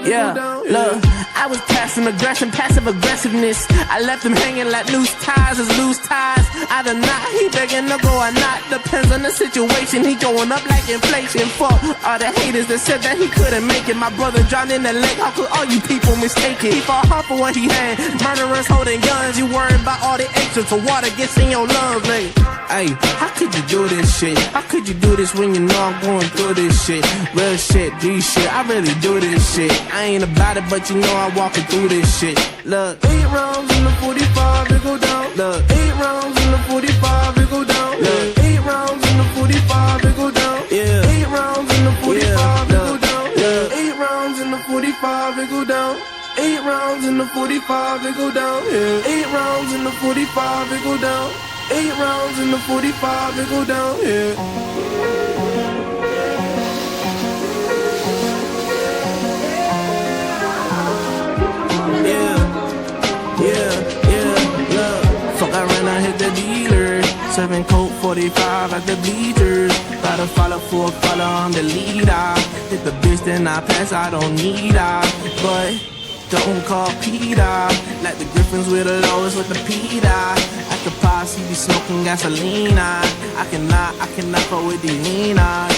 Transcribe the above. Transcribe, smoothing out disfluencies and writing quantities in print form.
Yeah, look, I was passing aggression, passive aggressiveness. I left him hanging like loose ties is loose ties. Either not, he begging to go or not. Depends on the situation, he going up like inflation. Fuck all the haters that said that he couldn't make it. My brother drowned in the lake, how could all you people mistake it? He fought hard for what he had, murderers holding guns. You worried about all the extras, so water gets in your lungs, like. Hey, how could you do this shit? How could you do this when you know I'm going through this shit? Real shit, G shit, I really do this shit. I ain't about it, but you know I'm walking through this shit. Look, 8 rounds in the 45, it go down. Look, 8 rounds in the 45, it go down. Look, 8 rounds in the 45, it go down. Yeah, 8 rounds in the 45, it go down. Yeah, 8 rounds in the 45, it go down. 8 rounds in the 45, it go down. Yeah, 8 rounds in the 45, it go down. 8 rounds in the 45, it go down. Yeah. I ran, I hit the dealer, serving Coke 45 at the bleachers. Gotta follow for a follow, I'm the leader. Hit the bitch, then I pass, I don't need her. But don't call Peter, like the Griffins with the lowest with the Peter. At the posse, be smoking gasoline. I cannot go with the Nina.